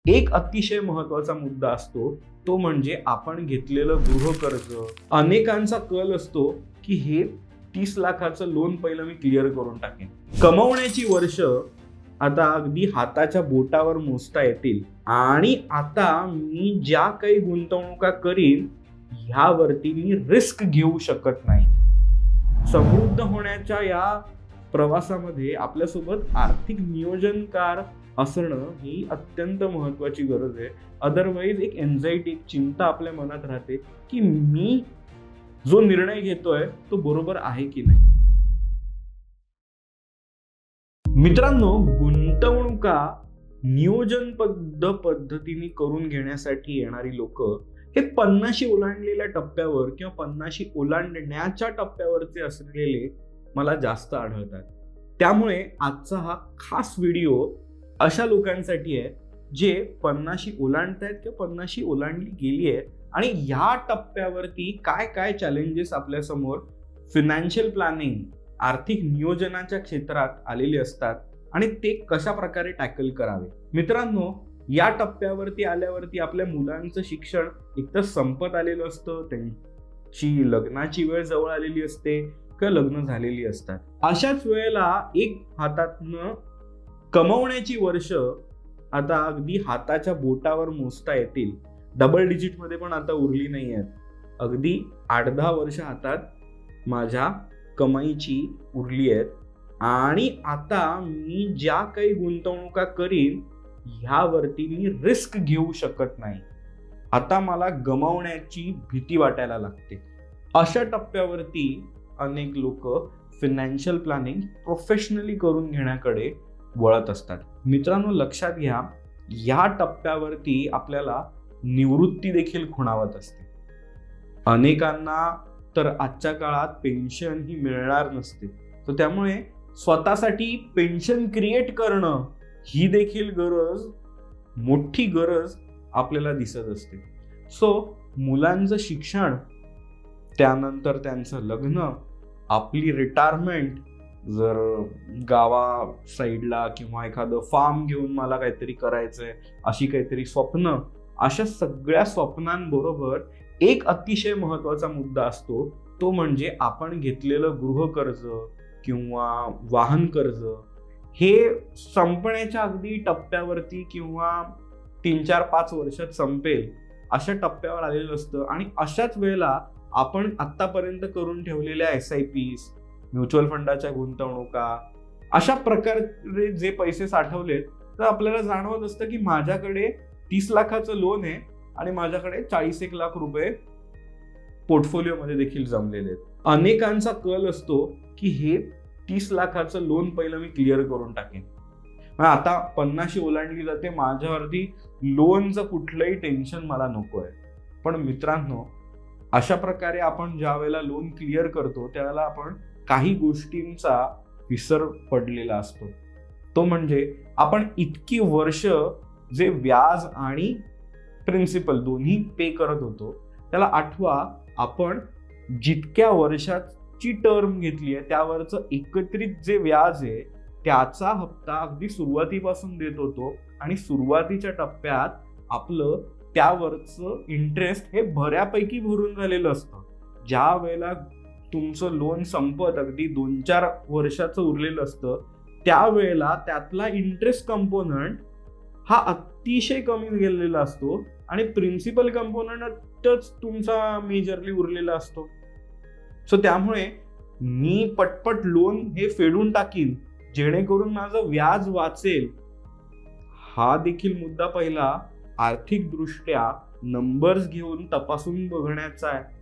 एक अतिशय महत्त्वाचा मुद्दा असतो तो म्हणजे आपण घेतलेलं गृहकर्ज. अनेकांचा कल असतो की हे 30 लाखाचं लोन पहिलं मी क्लिअर करून टाकेन. कमवण्याची वर्ष आता अगदी हाताच्या बोटावर मोजता येतील आणि आता मी ज्या काही गुंतवणुका करीन ह्यावरती मी रिस्क घेऊ शकत नाही. समृद्ध होण्याच्या या प्रवासामध्ये आपल्यासोबत आर्थिक नियोजनकार असणं ही अत्यंत महत्त्वाची गरज आहे. अदरवाईज एक एन्झायटी, एक चिंता आपल्या मनात राहते की मी जो निर्णय घेतोय तो बरोबर आहे की नाही. मित्रांनो, गुंतवणुका नियोजनबद्ध पद्धतीने करून घेण्यासाठी येणारी लोक हे 50 ओलांडलेल्या टप्प्यावर किंवा 50 ओलांडण्याच्या टप्प्यावरचे असलेले मला जास्त आढळतात. त्यामुळे आजचा हा खास व्हिडिओ अशा लोकांसाठी आहे जे 50 ओलांडतायत किंवा 50 ओलांडली गेली आहे आणि ह्या टप्प्यावरती काय काय चॅलेंजेस आपल्या समोर फिनान्शियल प्लॅनिंग, आर्थिक नियोजनाच्या क्षेत्रात आलेले असतात आणि ते कशा प्रकारे टॅकल करावे. मित्रांनो, या टप्प्यावरती आल्यावरती आपल्या मुलांचं शिक्षण एकतर संपत आलेलं असतं, त्यांची लग्नाची वेळ जवळ आलेली असते किंवा लग्न झालेली असतात. अशाच वेळेला एक हातातनं कमवण्याची वर्ष आता अगदी हाताच्या बोटावर मोजता येतील. डबल डिजिट मध्ये पण आता उरली नाही आहेत. अगदी 8-10 वर्ष हातात माझ्या कमाईची उरली आहेत आणि आता मी ज्या काही गुंतवणुका करीन ह्यावरती मी रिस्क घेऊ शकत नाही. आता मला गमावण्याची भीती वाटायला लागते. अशा टप्प्यावरती अनेक लोक फिनान्शियल प्लॅनिंग प्रोफेशनली करून घेण्याकडे वळत असतात. मित्रांनो, लक्षात घ्या, या टप्प्यावरती आपल्याला निवृत्ती देखील खुणावत असते. अनेकांना तर आजच्या काळात पेन्शन ही मिळणार नसते. तर त्यामुळे स्वतःसाठी पेन्शन क्रिएट करणं ही देखील मोठी गरज आपल्याला दिसत असते. सो मुलांचं शिक्षण, त्यानंतर त्यांचं लग्न, आपली रिटायरमेंट, जर गावा साईडला किंवा एखादं फार्म घेऊन मला काहीतरी करायचंय अशी काहीतरी स्वप्न, अशा सगळ्या स्वप्नांबरोबर एक अतिशय महत्त्वाचा मुद्दा असतो तो म्हणजे आपण घेतलेलं गृहकर्ज किंवा वाहन कर्ज हे संपण्याच्या अगदी टप्प्यावरती किंवा 3-4-5 वर्षात संपेल अशा टप्प्यावर आलेलं असतं. आणि अशाच वेळेला आपण आत्तापर्यंत करून ठेवलेल्या SIPs, म्युच्युअल फंडाच्या गुंतवणुका, अशा प्रकारे जे पैसे साठवलेत तर आपल्याला जाणवत असतं की माझ्याकडे 30 लाखाचं लोन आहे आणि माझ्याकडे 40-1 लाख रुपये पोर्टफोलिओमध्ये देखील जमलेले आहेत. अनेकांचा कल असतो की हे 30 लाखाचं लोन पहिलं मी क्लिअर करून टाकेन. आता 50 ओलांडली जाते, माझ्यावरती लोनचं कुठलंही टेन्शन मला नको आहे. पण मित्रांनो, अशा प्रकारे आपण ज्या वेळेला लोन क्लिअर करतो त्यावेळेला आपण काही गोष्टींचा विसर पडलेला असतो. तो म्हणजे आपण इतकी वर्ष जे व्याज आणि प्रिन्सिपल दोन्ही पे करत होतो, त्याला आठवा, आपण जितक्या वर्षाची टर्म घेतली आहे त्यावरचं एकत्रित जे व्याज आहे त्याचा हप्ता अगदी सुरुवातीपासून देत होतो आणि सुरुवातीच्या टप्प्यात आपलं त्यावरचं इंटरेस्ट हे बऱ्यापैकी भरून झालेलं असतं. ज्या वेळेला तुमचं लोन संपत अगदी 2-4 वर्षाचं उरलेलं असतं त्यावेळेला त्यातला इंटरेस्ट कंपोनंट हा अतिशय कमी गेलेला असतो आणि प्रिन्सिपल कंपोनंटच तुमचा मेजरली उरलेला असतो. सो त्यामुळे मी पटपट लोन हे फेडून टाकीन जेणेकरून माझं व्याज वाचेल, हा देखील मुद्दा पहिला आर्थिक दृष्ट्या नंबर्स घेऊन तपासून बघण्याचा आहे.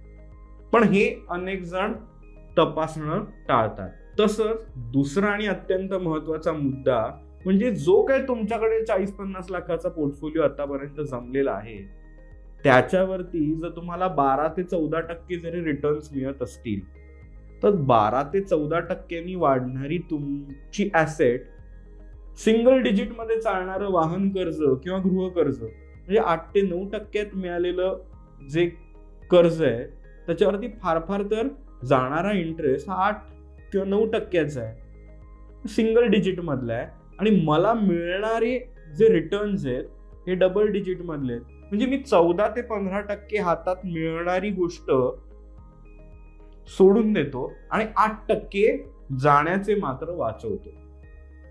पण हे अनेक जण तपासणं टाळतात. तसंच दुसरा आणि अत्यंत महत्त्वाचा मुद्दा म्हणजे जो काही तुमच्याकडे 40-50 लाखाचा पोर्टफोलिओ आतापर्यंत जमलेला आहे त्याच्यावरती जर तुम्हाला 12 ते 14% जरी रिटर्न्स मिळत असतील तर 12 ते 14% वाढणारी तुमची ॲसेट सिंगल डिजिटमध्ये चालणारं वाहन कर्ज किंवा गृहकर्ज म्हणजे 8 ते 9% मिळालेलं जे कर्ज आहे त्याच्यावरती फार फार तर जाणारा इंटरेस्ट हा 8 किंवा 9% आहे, सिंगल डिजिट मधला आहे. आणि मला मिळणारे जे रिटर्न्स आहेत हे डबल डिजिट मधले आहेत. म्हणजे मी 14 ते 15% हातात मिळणारी गोष्ट सोडून देतो आणि 8% जाण्याचे मात्र वाचवतो.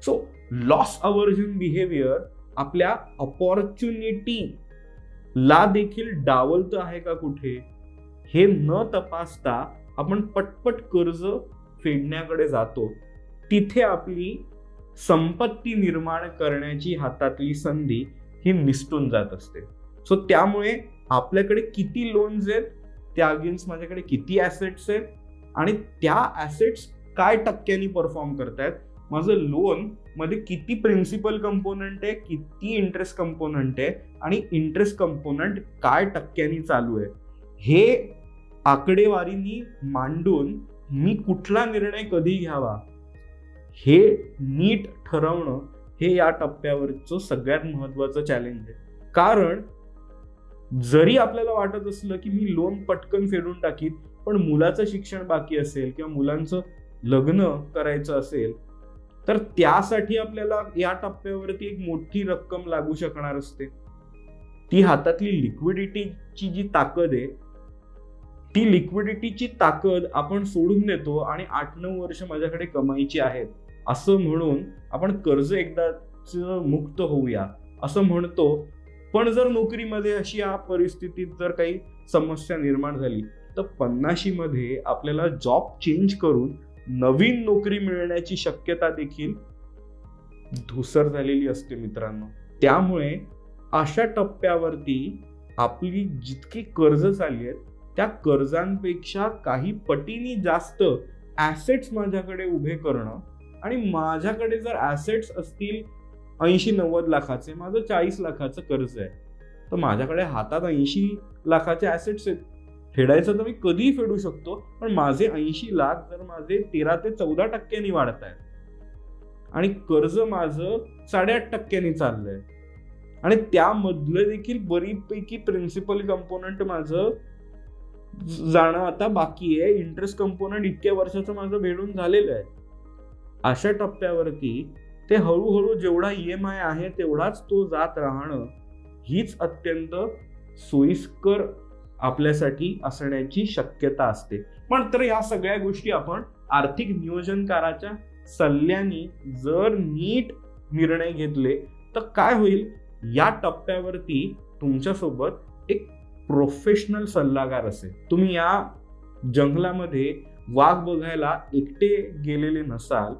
सो लॉस अवर्जन बिहेवियर आपल्या अपॉर्च्युनिटी ला देखील डावलतं आहे का कुठे हे न तपासता आपण पटपट कर्ज फेडण्याकडे जातो. तिथे आपली संपत्ती निर्माण करण्याची हातातली संधी ही निसटून जात असते. सो त्यामुळे आपल्याकडे किती लोन्स आहेत, त्या अगेन्स्ट माझ्याकडे किती ऍसेट्स आहेत आणि त्या ऍसेट्स काय टक्क्यांनी परफॉर्म करतायत, माझं लोन मध्ये किती प्रिन्सिपल कंपोनंट आहे, किती इंटरेस्ट कंपोनंट आहे आणि इंटरेस्ट कंपोनंट काय टक्क्यांनी चालू आहे, हे आकडेवारीनी मांडून मी कुठला निर्णय कधी घ्यावा हे नीट ठरवणं हे या टप्प्यावरचं सगळ्यात महत्वाचं चॅलेंज आहे. कारण जरी आपल्याला वाटत असलं की मी लोन पटकन फेडून टाकीन, पण मुलाचं शिक्षण बाकी असेल किंवा मुलांचं लग्न करायचं असेल तर त्यासाठी आपल्याला या टप्प्यावरती एक मोठी रक्कम लागू शकणार असते. ती हातातली लिक्विडिटीची जी ताकद आहे, ती लिक्विडिटीची ताकद आपण सोडून देतो आणि 8-9 वर्ष माझ्याकडे कमाईची आहेत असं म्हणून आपण कर्ज एकदाच मुक्त होऊया असं म्हणतो. पण जर नोकरीमध्ये अशी या परिस्थितीत जर काही समस्या निर्माण झाली तर 50 मध्ये आपल्याला जॉब चेंज करून नवीन नोकरी मिळण्याची शक्यता देखील धूसर झालेली असते मित्रांनो. त्यामुळे अशा टप्प्यावरती आपली जितकी कर्ज झाली आहेत त्या कर्जांपेक्षा काही पटीने जास्त ऍसेट्स माझ्याकडे उभे करणं आणि माझ्याकडे जर ऍसेट्स असतील 80-90 लाखाचे, माझं 40 लाखाचं कर्ज आहे, तर माझ्याकडे हातात 80 लाखाचे ऍसेट्स आहेत. फेडायचं तर मी कधीही फेडू शकतो, पण माझे 80 लाख जर माझे 13 ते 14% वाढत आहेत आणि कर्ज माझं 8.5% चाललंय आणि त्यामधलं देखील बरीपैकी प्रिन्सिपल कंपोनंट माझं जाणं आता बाकी आहे, इंटरेस्ट कंपोनंट इतक्या वर्षाचं माझं भेडून झालेलं आहे. अशा टप्प्यावरती ते हळूहळू जेवढा EMI आहे तेवढाच तो जात राहणं हीच अत्यंत सोयीस्कर आपल्यासाठी असण्याची शक्यता असते. पण तर या सगळ्या गोष्टी आपण आर्थिक नियोजनकाराच्या सल्ल्याने जर नीट निर्णय घेतले तर काय होईल, या टप्प्यावरती तुमच्यासोबत एक प्रोफेशनल सल्लागार असेल. तुम्ही या जंगलामध्ये वाघ बघायला एकटे गेलेले नसाल,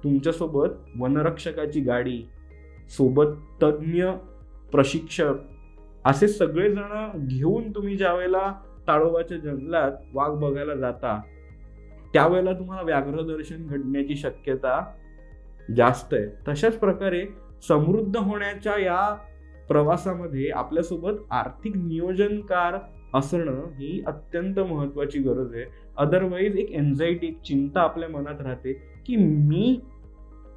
तुमच्यासोबत वनरक्षकाची गाडी, सोबत तज्ञ प्रशिक्षक असे सगळेजण घेऊन तुम्ही ज्या वेळेला ताडोबाच्या जंगलात वाघ बघायला जाता त्यावेळेला तुम्हाला व्याघ्र दर्शन घडण्याची शक्यता जास्त आहे. तशाच प्रकारे समृद्ध होण्याच्या या प्रवासामध्ये आपल्यासोबत आर्थिक नियोजनकार असणं ही अत्यंत महत्वाची गरज आहे. अदरवाईज एक एन्झायटी, एक चिंता आपल्या मनात राहते की मी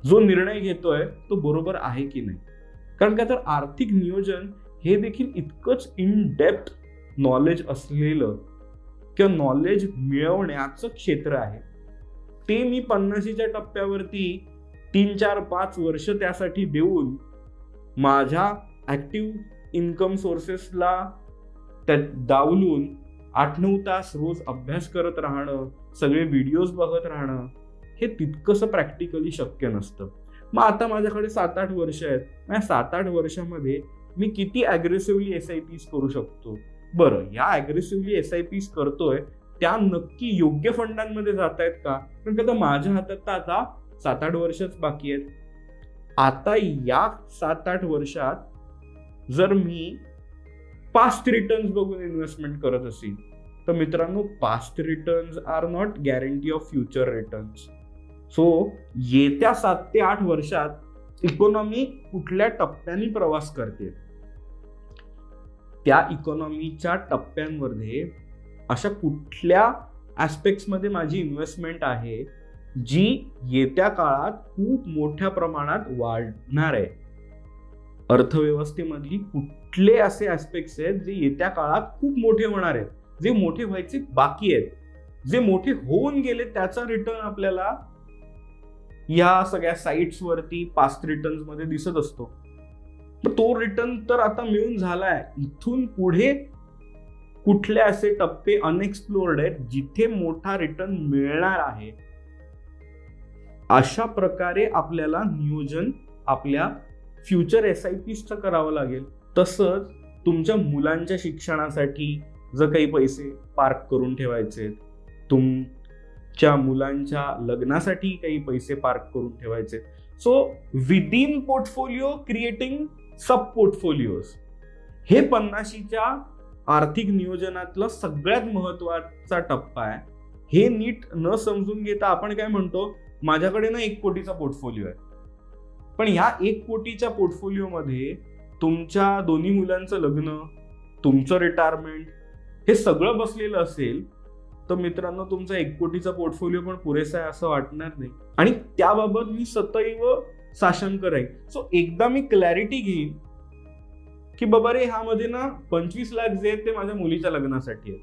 जो निर्णय घेतोय तो बरोबर आहे की नाही. कारण का तर आर्थिक नियोजन हे देखील इतकंच इन डेप्थ नॉलेज असलेलं किंवा नॉलेज मिळवण्याचं क्षेत्र आहे. ते मी 50च्या टप्प्यावरती 3-4-5 वर्ष त्यासाठी देऊन माझ्या ऍक्टिव्ह इन्कम सोर्सेसला त्यात डावलून 8-9 तास रोज अभ्यास करत राहणं, सगळे व्हिडिओज बघत राहणं हे तितकंसं प्रॅक्टिकली शक्य नसतं. मग आता माझ्याकडे 7-8 वर्ष आहेत. या 7-8 वर्षामध्ये मी किती अग्रेसिव्हली SIPs करू शकतो. बरं, या अग्रेसिव्हली SIPs करतोय त्या नक्की योग्य फंडांमध्ये जात आहेत का? कारण का तर माझ्या हातात तर आता 7-8 वर्षच बाकी आहेत. आता या 7-8 वर्षात जर मी पास्ट रिटर्न्स बघून इन्व्हेस्टमेंट करत असेल तर मित्रांनो, past returns are not guarantee of future returns. So येत्या 7 ते 8 वर्षात इकॉनॉमी कुठल्या टप्प्याने प्रवास करते, त्या इकॉनॉमीच्या टप्प्यांमध्ये अशा कुठल्या ऍस्पेक्ट्समध्ये माझी इन्व्हेस्टमेंट आहे जी येत्या काळात खूप मोठ्या प्रमाणात वाढणार आहे. अर्थव्यवस्थेमधली कुठले असे ऍस्पेक्ट्स आहेत जे येत्या काळात खूप मोठे होणार आहेत, जे मोठे व्हायचे बाकी आहेत, जे मोठे होऊन गेले त्याचा रिटर्न आपल्याला या सगळ्या साइट्स वरती पास्ट रिटर्न्स मध्ये दिसत असतो. तो रिटर्न तर आता मिळून झालाय. इथून पुढे कुठले असे टप्पे अनएक्सप्लोर्ड आहेत जिथे मोठा रिटर्न मिळणार आहे, अशा प्रकारे आपल्याला नियोजन आपल्या फ्युचर SIPsचं करावं लागेल. तसंच तुमच्या मुलांच्या शिक्षणासाठी जर काही पैसे पार्क करून ठेवायचे, तुमच्या मुलांच्या लग्नासाठी काही पैसे पार्क करून ठेवायचे. सो विदिन पोर्टफोलिओ क्रिएटिंग सब पोर्टफोलिओज हे 50च्या आर्थिक नियोजनातला सगळ्यात महत्वाचा टप्पा आहे. हे नीट न समजून घेता आपण काय म्हणतो, माझ्याकडे ना 1 कोटीचा पोर्टफोलिओ आहे, पण ह्या 1 कोटीच्या पोर्टफोलिओमध्ये तुमच्या दोन्ही मुलांचं लग्न, तुमचं रिटायरमेंट हे सगळं बसलेलं असेल तर मित्रांनो तुमचा 1 कोटीचा पोर्टफोलिओ पण पुरेसा आहे असं वाटणार नाही. आणि त्याबाबत मी सदैव साशंक राहील. सो एकदा मी क्लॅरिटी घेईन की बाबा रे, ह्यामध्ये ना 25 लाख जे आहेत ते माझ्या मुलीच्या लग्नासाठी आहेत,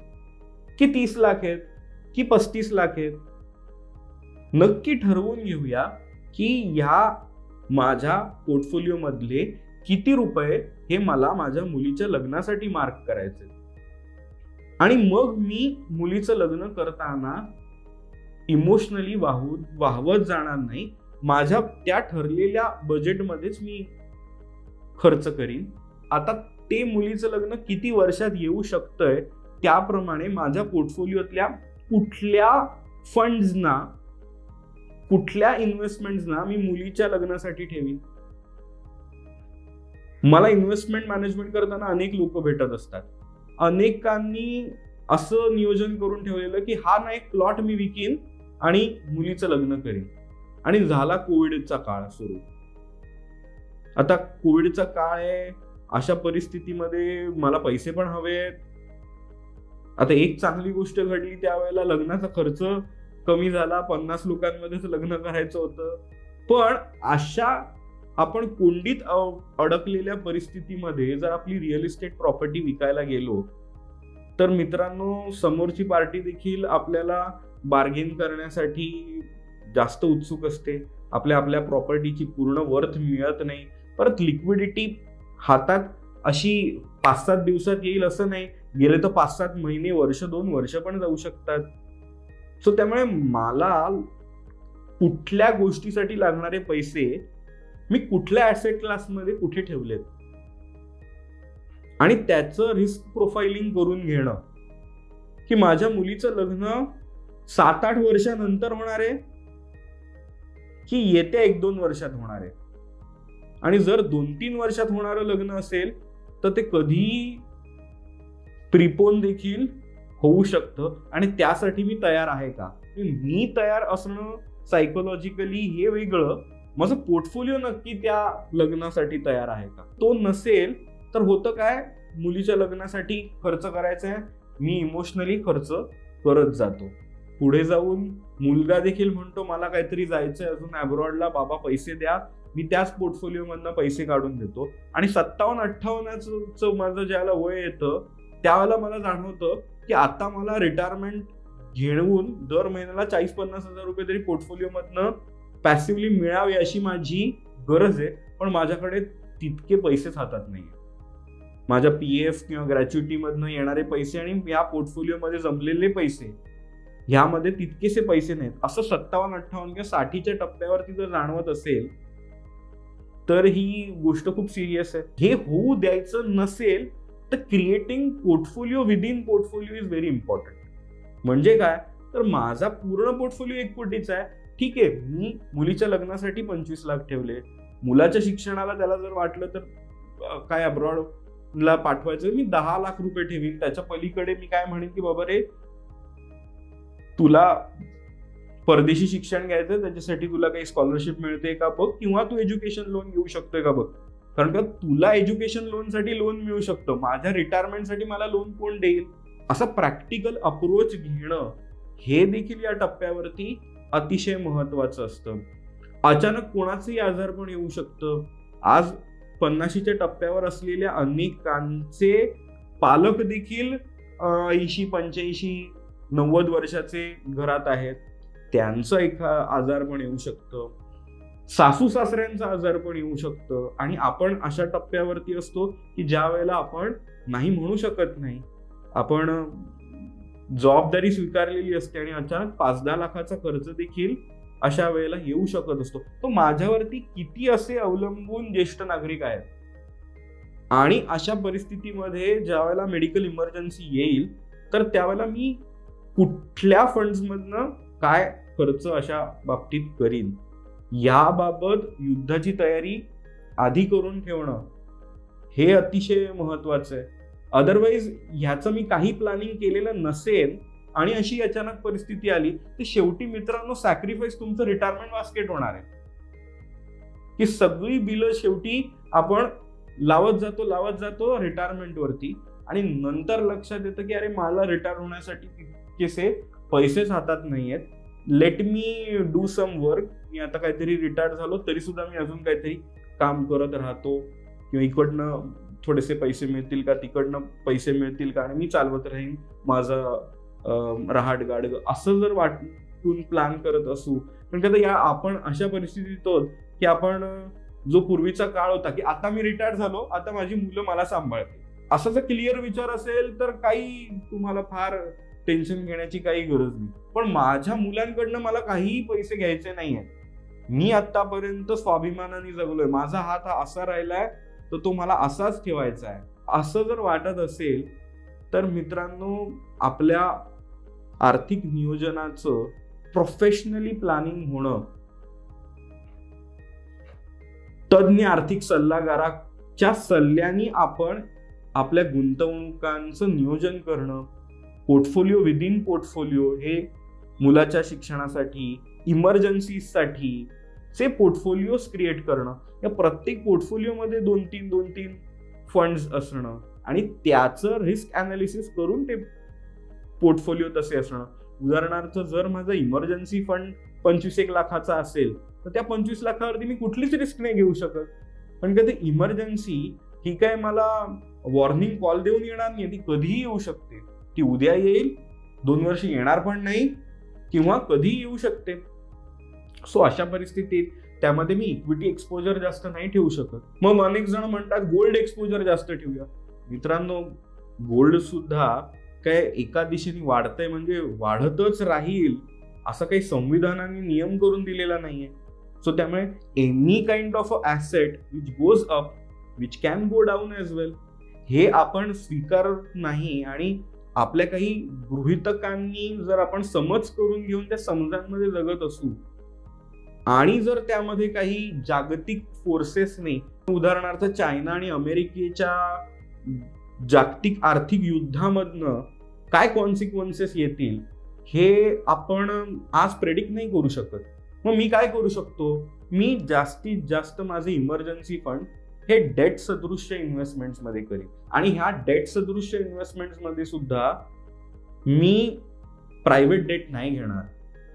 की 30 लाख आहेत, की 35 लाख आहेत. नक्की ठरवून घेऊया की ह्या माझ्या पोर्टफोलिओ मधले किती रुपये हे मला माझ्या मुलीच्या लग्नासाठी मार्क करायचे. आणि मग मी मुलीचं लग्न करताना इमोशनली वाहवत जाणार नाही. माझ्या त्या ठरलेल्या बजेटमध्येच मी खर्च करीन. आता ते मुलीचं लग्न किती वर्षात येऊ शकतंय त्याप्रमाणे माझ्या पोर्टफोलिओतल्या कुठल्या फंड्सना, कुठल्या इन्व्हेस्टमेंट्सना मी मुलीच्या लग्नासाठी ठेवीन. मला इन्व्हेस्टमेंट मॅनेजमेंट करताना अनेक लोक भेटत असतात. अनेकांनी असं नियोजन करून ठेवलेलं की हा ना एक प्लॉट मी विकीन आणि मुलीचं लग्न करीन. आणि झाला कोविडचा काळ सुरू. आता कोविडचा काळ आहे, अशा परिस्थितीमध्ये मला पैसे पण हवेत. आता एक चांगली गोष्ट घडली, त्यावेळेला लग्नाचा खर्च कमी झाला, 50 लोकांमध्येच लग्न करायचं होतं. पण अशा आपण कोंडीत अडकलेल्या परिस्थितीमध्ये जर आपली रिअल इस्टेट प्रॉपर्टी विकायला गेलो तर मित्रांनो समोरची पार्टी देखील आपल्याला बार्गेन करण्यासाठी जास्त उत्सुक असते. आपल्या प्रॉपर्टीची पूर्ण वर्थ मिळत नाही. परत लिक्विडिटी हातात अशी 5-7 दिवसात येईल असं नाही, गेले तर 5-7 महिने, वर्ष, 2 वर्ष पण जाऊ शकतात. सो त्यामुळे मला कुठल्या गोष्टीसाठी लागणारे पैसे मी कुठल्या ऍसेट क्लासमध्ये कुठे ठेवलेत आणि त्याचं रिस्क प्रोफाइलिंग करून घेणं की माझ्या मुलीचं लग्न 7-8 वर्षानंतर होणार आहे की येत्या 1-2 वर्षात होणार आहे. आणि जर 2-3 वर्षात होणारं लग्न असेल तर ते कधीही प्रीपोन देखील होऊ शकतं. आणि त्यासाठी मी तयार आहे का? मी तयार असणं सायकोलॉजिकली हे वेगळं, माझं पोर्टफोलिओ नक्की त्या लग्नासाठी तयार आहे का? तो नसेल तर होतं काय, मुलीच्या लग्नासाठी खर्च करायचा आहे, मी इमोशनली खर्च करत जातो. पुढे जाऊन मुलगा देखील म्हणतो मला काहीतरी जायचंय अजून अब्रॉडला, बाबा पैसे द्या, मी त्याच पोर्टफोलिओ मधनं पैसे काढून देतो. आणि 57-58चं माझं ज्याला वय येतं त्यावेळेला मला जाणवतं की आता मला रिटायरमेंट घेऊन दर महिन्याला 40-50 हजार रुपये तरी पोर्टफोलिओ मधनं पॅसिव्हली मिळावे अशी माझी गरज आहे. पण माझ्याकडे तितके पैसेच हातात नाहीये. माझ्या PF किंवा ग्रॅच्युटी मधनं येणारे पैसे आणि या पोर्टफोलिओ मध्ये जमलेले पैसे ह्यामध्ये तितकेसे पैसे नाहीत. असं 57-58 किंवा 60च्या टप्प्यावरती जर जाणवत असेल तर ही गोष्ट खूप सिरियस आहे. हे होऊ द्यायचं नसेल तर creating portfolio within portfolio is very important. म्हणजे काय, तर माझा पूर्ण पोर्टफोलिओ 1 कोटीचा आहे, ठीक आहे, मी मुलीच्या लग्नासाठी 25 लाख ठेवले, मुलाच्या शिक्षणाला त्याला जर वाटलं तर काय अब्रॉडला पाठवायचं मी 10 लाख रुपये ठेवीन. त्याच्या पलीकडे मी काय म्हणेन की बाबा रे, तुला परदेशी शिक्षण घ्यायचं, त्याच्यासाठी तुला काही स्कॉलरशिप मिळते का बघ, किंवा तू एज्युकेशन लोन घेऊ शकतोय का बघ. कारण का तुला एज्युकेशन लोनसाठी लोन मिळू शकतं, माझ्या रिटायरमेंटसाठी मला लोन कोण देईल. असा प्रॅक्टिकल अप्रोच घेणं हे देखील या टप्प्यावरती अतिशय महत्वाचं असतं. अचानक कोणाचंही आजारपण येऊ शकतं. आज 50च्या टप्प्यावर असलेल्या अनेकांचे पालक देखील 80-85-90 वर्षाचे घरात आहेत, त्यांचं एक आजारपण येऊ शकतं. सासू सासऱ्यांचा आजारपण येऊ शकतं आणि आपण अशा टप्प्यावरती असतो की ज्या वेळेला आपण नाही म्हणू शकत नाही, आपण जबाबदारी स्वीकारलेली असते आणि अचानक 5-10 लाखाचा खर्च देखील अशा वेळेला येऊ शकत असतो. तो माझ्यावरती किती असे अवलंबून ज्येष्ठ नागरिक आहेत. आणि अशा परिस्थितीमध्ये ज्या वेळेला मेडिकल इमर्जन्सी येईल तर त्यावेळेला मी कुठल्या फंड्समधनं काय खर्च अशा बाबतीत करीन, याबाबत युद्धाची तयारी आधी करून ठेवणं हे अतिशय महत्वाचं आहे. अदरवाईज ह्याचं मी काही प्लॅनिंग केलेलं नसेल आणि अशी अचानक परिस्थिती आली तर शेवटी मित्रांनो सॅक्रिफाईस तुमचं रिटायरमेंट बास्केट होणार आहे की सगळी बिलं शेवटी आपण लावत जातो रिटायरमेंट वरती आणि नंतर लक्षात येतं की अरे मला रिटायर होण्यासाठी तितकेसे पैसेच हातात नाहीयेत, let me do some work. मी आता काहीतरी रिटायर झालो तरी सुद्धा मी अजून काहीतरी काम करत राहतो किंवा इकडनं थोडेसे पैसे मिळतील का, तिकडनं पैसे मिळतील का आणि मी चालवत राहीन माझं रहाट गाडग, असं जर वाटून प्लॅन करत असू. पण कधी आपण अशा परिस्थितीत आहोत की आपण जो पूर्वीचा काळ होता की आता मी रिटायर झालो, आता माझी मुलं मला सांभाळतील, असा जर क्लिअर विचार असेल तर काही तुम्हाला फार टेन्शन घेण्याची काही गरज नाही. पण माझ्या मुलांकडनं मला काहीही पैसे घ्यायचे नाहीये, मी आतापर्यंत स्वाभिमानाने जगलोय, माझा हात हा असा राहिलाय तर तो मला असाच ठेवायचा आहे, असं जर वाटत असेल तर मित्रांनो आपल्या आर्थिक नियोजनाचं प्रोफेशनली प्लॅनिंग होणं, तज्ञ आर्थिक सल्लागाराच्या सल्ल्याने आपण आपल्या गुंतवणुकांचं नियोजन करणं, पोर्टफोलिओ विदिन पोर्टफोलिओ, हे मुलाच्या शिक्षणासाठी, इमर्जन्सीसाठी चे पोर्टफोलिओज क्रिएट करणं, या प्रत्येक पोर्टफोलिओमध्ये 2-3 फंड्स असणं आणि त्याचं रिस्क अनालिसिस करून ते पोर्टफोलिओ तसे असणं. उदाहरणार्थ जर माझा इमर्जन्सी फंड 25-1 लाखाचा असेल तर त्या 25 लाखावरती मी कुठलीच रिस्क नाही घेऊ शकत. पण कधी इमर्जन्सी ही काय मला वॉर्निंग कॉल देऊन येणार नाही, ती कधीही येऊ शकते, ती उद्या येईल, 2 वर्ष येणार पण नाही किंवा कधीही येऊ शकते. सो अशा परिस्थितीत त्यामध्ये मी इक्विटी एक्सपोजर जास्त नाही ठेवू शकत. मग अनेक जण म्हणतात गोल्ड एक्सपोजर जास्त ठेवूया. मित्रांनो गोल्ड सुद्धा काय एका दिशेने वाढतंय म्हणजे वाढतच राहील असं काही संविधानाने नियम करून दिलेला नाहीये. सो त्यामुळे any kind of a asset which goes up which can go down as well, हे आपण स्वीकारत नाही आणि आपल्या काही गृहीतकांनी जर आपण समज करून घेऊन त्या समजांमध्ये जगत असू आणि जर त्यामध्ये काही जागतिक फोर्सेसने, उदाहरणार्थ चायना आणि अमेरिकेच्या जागतिक आर्थिक युद्धामधनं काय कॉन्सिक्वेन्सेस येतील हे आपण आज प्रेडिक्ट नाही करू शकत. मग मी काय करू शकतो, मी जास्तीत जास्त माझे इमर्जन्सी फंड हे डेट सदृश्य इन्व्हेस्टमेंट्स मध्ये करीन आणि ह्या डेट सदृश्य इन्व्हेस्टमेंट्स मध्ये सुद्धा मी प्रायव्हेट डेट नाही घेणार.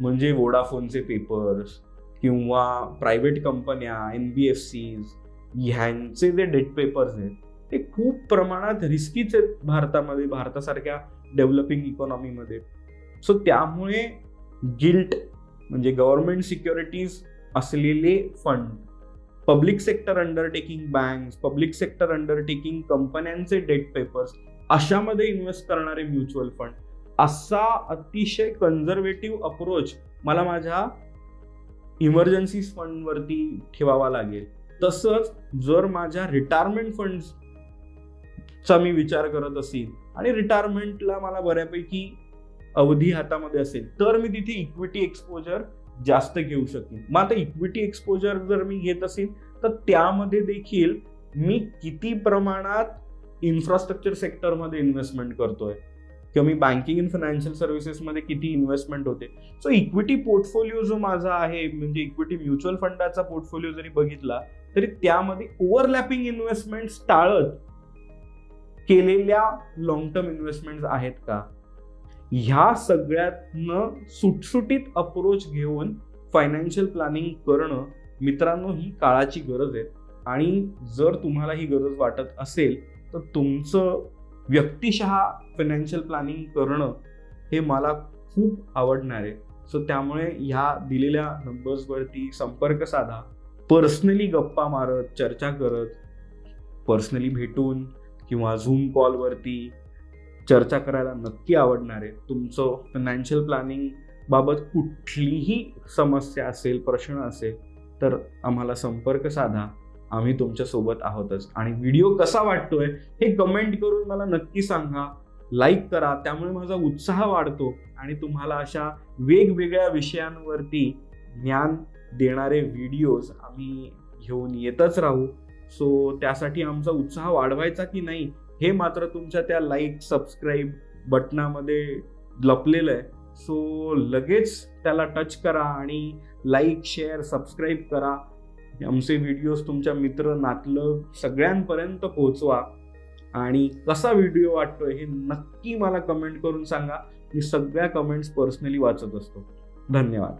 म्हणजे वोडाफोनचे पेपर्स किंवा प्रायव्हेट कंपन्या, NBFCs ह्यांचे जे डेट पेपर्स आहेत ते खूप प्रमाणात रिस्कीच आहेत भारतामध्ये, भारतासारख्या डेव्हलपिंग इकॉनॉमीमध्ये. सो त्यामुळे गिल्ट म्हणजे गव्हर्नमेंट सिक्युरिटीज असलेले fund, public sector undertaking banks, public sector undertaking कंपन्यांचे डेट पेपर्स, अशामध्ये इन्व्हेस्ट करणारे म्युच्युअल फंड, असा अतिशय कन्झर्वेटिव्ह अप्रोच मला माझ्या इमर्जन्सी फंडवरती ठेवावा लागेल. तसंच जर माझ्या रिटायरमेंट फंड्सचा मी विचार करत असेल आणि रिटायरमेंटला मला बऱ्यापैकी अवधी हातामध्ये असेल तर मी तिथे इक्विटी एक्सपोजर जास्त घेऊ शकेन. मग आता इक्विटी एक्सपोजर जर मी घेत असेल तर त्यामध्ये देखील मी किती प्रमाणात इन्फ्रास्ट्रक्चर सेक्टरमध्ये इन्व्हेस्टमेंट करतोय किंवा मी बँकिंग अँड फायनान्शियल सर्व्हिसेसमध्ये किती इन्व्हेस्टमेंट होते. सो इक्विटी पोर्टफोलिओ जो माझा आहे, म्हणजे इक्विटी म्युच्युअल फंडाचा पोर्टफोलिओ जरी बघितला तरी त्यामध्ये ओव्हरलॅपिंग इन्व्हेस्टमेंट्स टाळत केलेल्या लॉंग टर्म इन्व्हेस्टमेंट्स आहेत का, ह्या सगळ्यातनं सुटसुटीत अप्रोच घेऊन फायनान्शियल प्लॅनिंग करणं मित्रांनो ही काळाची गरज आहे. आणि जर तुम्हाला ही गरज वाटत असेल तर तुमचं व्यक्तिशः फायनान्शियल प्लॅनिंग करणं हे मला खूप आवडणार आहे. सो त्यामुळे ह्या दिलेल्या नंबर्सवरती संपर्क साधा पर्सनली गप्पा मारत, चर्चा करत, पर्सनली भेटून किंवा झूम कॉलवरती चर्चा करायला नक्की आवडणार आहे. तुमचं फायनान्शियल प्लॅनिंग बाबत कुठलीही समस्या असेल, प्रश्न असेल तर आम्हाला संपर्क साधा. आम्ही तुमच्या सोबत आहोतच. आणि व्हिडिओ कसा वाटतोय हे कमेंट करून मला नक्की सांगा, लाईक करा. त्यामुळे माझा उत्साह वाढतो आणि तुम्हाला अशा वेगवेगळ्या विषयांवरती ज्ञान देणारे व्हिडिओज आम्ही घेऊन येतच राहू. सो त्यासाठी आमचा उत्साह वाढवायचा की नाही हे मात्र तुमच्या त्या लाईक सबस्क्राईब बटनामध्ये लपलेलं आहे. सो लगेच त्याला टच करा आणि लाईक, शेअर, सबस्क्राईब करा. आमचे व्हिडिओज तुमच्या मित्र, नातलग सगळ्यांपर्यंत पोहोचवा. आणि कसा व्हिडिओ वाटतोय हे नक्की मला कमेंट करून सांगा. मी सगळ्या कमेंट्स पर्सनली वाचत असतो. धन्यवाद.